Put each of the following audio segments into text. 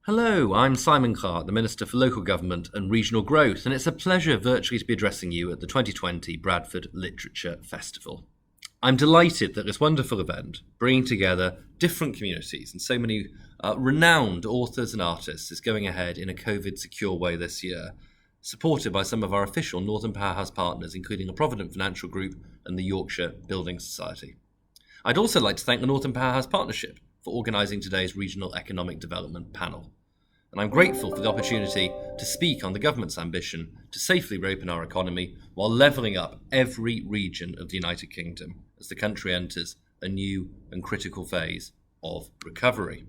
Hello, I'm Simon Clarke, the Minister for Local Government and Regional Growth, and it's a pleasure virtually to be addressing you at the 2020 Bradford Literature Festival. I'm delighted that this wonderful event, bringing together different communities and so many renowned authors and artists, is going ahead in a COVID-secure way this year, supported by some of our official Northern Powerhouse partners, including the Provident Financial Group and the Yorkshire Building Society. I'd also like to thank the Northern Powerhouse Partnership for organising today's Regional Economic Development panel. And I'm grateful for the opportunity to speak on the government's ambition to safely reopen our economy while levelling up every region of the United Kingdom as the country enters a new and critical phase of recovery.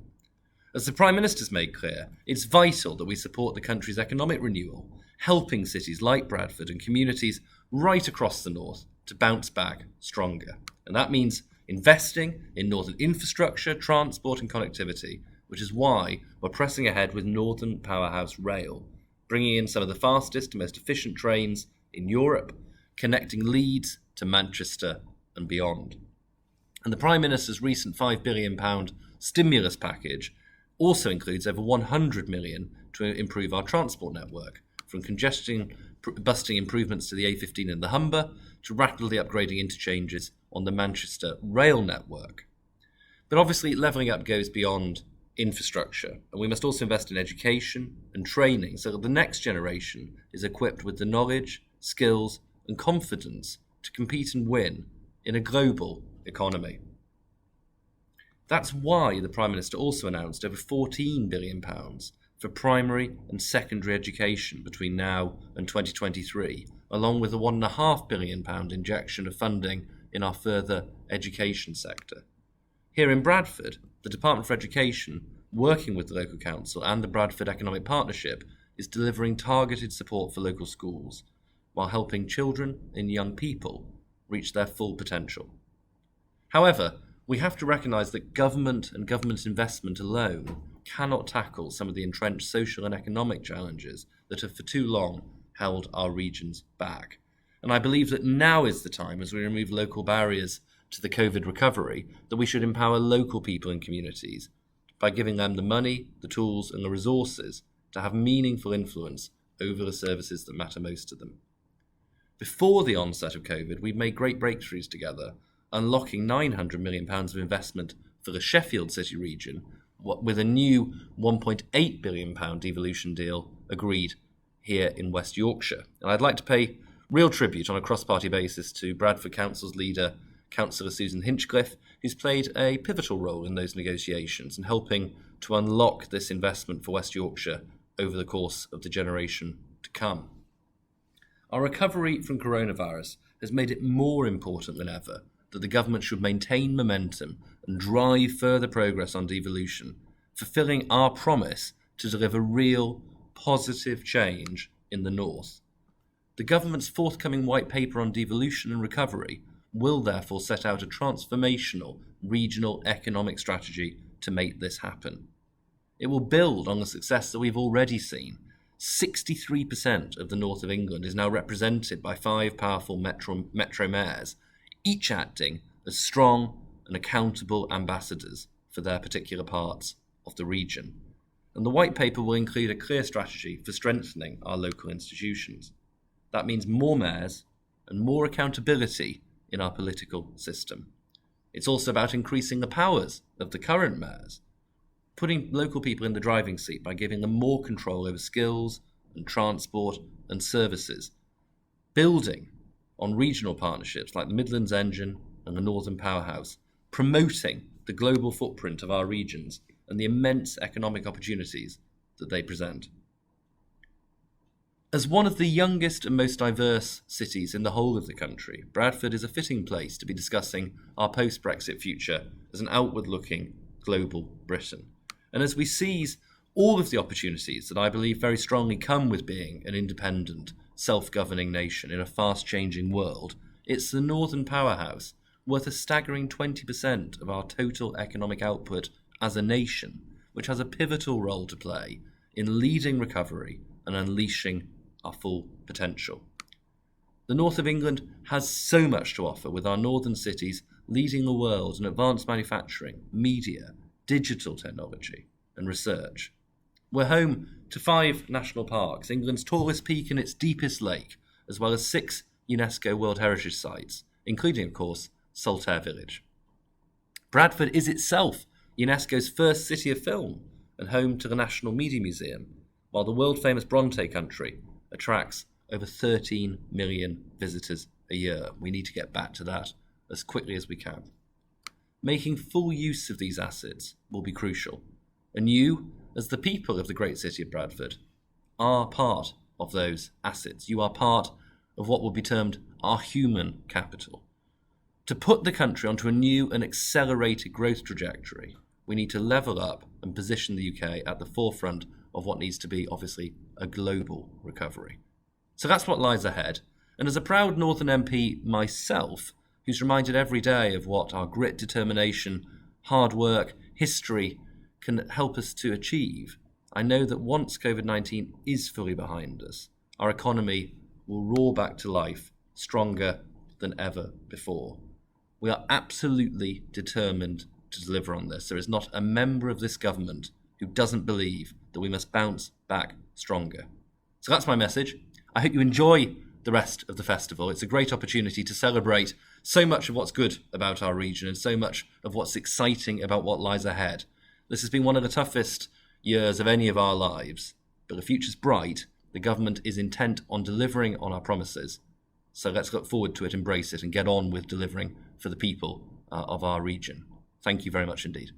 As the Prime Minister's made clear, it's vital that we support the country's economic renewal, helping cities like Bradford and communities right across the north to bounce back stronger. And that means investing in northern infrastructure, transport and connectivity, which is why we're pressing ahead with Northern Powerhouse Rail, bringing in some of the fastest and most efficient trains in Europe, connecting Leeds to Manchester and beyond. And the Prime Minister's recent £5 billion stimulus package also includes over £100 million to improve our transport network, from congestion busting improvements to the A15 and the Humber to rapidly upgrading interchanges on the Manchester rail network. But obviously, levelling up goes beyond infrastructure, and we must also invest in education and training so that the next generation is equipped with the knowledge, skills and confidence to compete and win in a global economy. That's why the Prime Minister also announced over £14 billion for primary and secondary education between now and 2023, along with a £1.5 billion injection of funding in our further education sector. Here in Bradford, the Department for Education, working with the local council and the Bradford Economic Partnership, is delivering targeted support for local schools while helping children and young people reach their full potential. However, we have to recognise that government and government investment alone cannot tackle some of the entrenched social and economic challenges that have for too long held our regions back. And I believe that now is the time, as we remove local barriers to the COVID recovery, that we should empower local people and communities by giving them the money, the tools and the resources to have meaningful influence over the services that matter most to them. Before the onset of COVID, we've made great breakthroughs together, unlocking £900 million of investment for the Sheffield City region, with a new £1.8 billion devolution deal agreed here in West Yorkshire. And I'd like to pay real tribute on a cross-party basis to Bradford Council's leader, Chancellor Susan Hinchcliffe, who's played a pivotal role in those negotiations and helping to unlock this investment for West Yorkshire over the course of the generation to come. Our recovery from coronavirus has made it more important than ever that the government should maintain momentum and drive further progress on devolution, fulfilling our promise to deliver real, positive change in the north. The government's forthcoming white paper on devolution and recovery will therefore set out a transformational regional economic strategy to make this happen. It will build on the success that we've already seen. 63% of the north of England is now represented by 5 powerful metro mayors, each acting as strong and accountable ambassadors for their particular parts of the region. And the white paper will include a clear strategy for strengthening our local institutions. That means more mayors and more accountability in our political system. It's also about increasing the powers of the current mayors, putting local people in the driving seat by giving them more control over skills and transport and services, building on regional partnerships like the Midlands Engine and the Northern Powerhouse, promoting the global footprint of our regions and the immense economic opportunities that they present. As one of the youngest and most diverse cities in the whole of the country, Bradford is a fitting place to be discussing our post-Brexit future as an outward-looking global Britain. And as we seize all of the opportunities that I believe very strongly come with being an independent, self-governing nation in a fast-changing world, it's the Northern Powerhouse, worth a staggering 20% of our total economic output as a nation, which has a pivotal role to play in leading recovery and unleashing our full potential. The north of England has so much to offer, with our northern cities leading the world in advanced manufacturing, media, digital technology and research. We're home to 5 national parks, England's tallest peak and its deepest lake, as well as 6 UNESCO World Heritage Sites, including, of course, Saltaire Village. Bradford is itself UNESCO's first city of film and home to the National Media Museum, while the world-famous Bronte country attracts over 13 million visitors a year. We need to get back to that as quickly as we can. Making full use of these assets will be crucial, and you, as the people of the great city of Bradford, are part of those assets. You are part of what will be termed our human capital. To put the country onto a new and accelerated growth trajectory, we need to level up and position the UK at the forefront of what needs to be, obviously, a global recovery. So that's what lies ahead. And as a proud Northern MP myself, who's reminded every day of what our grit, determination, hard work, history can help us to achieve, I know that once COVID-19 is fully behind us, our economy will roar back to life stronger than ever before. We are absolutely determined to deliver on this. There is not a member of this government who doesn't believe that we must bounce back stronger. So that's my message. I hope you enjoy the rest of the festival. It's a great opportunity to celebrate so much of what's good about our region and so much of what's exciting about what lies ahead. This has been one of the toughest years of any of our lives, but the future's bright. The government is intent on delivering on our promises. So let's look forward to it, embrace it, and get on with delivering for the people of our region. Thank you very much indeed.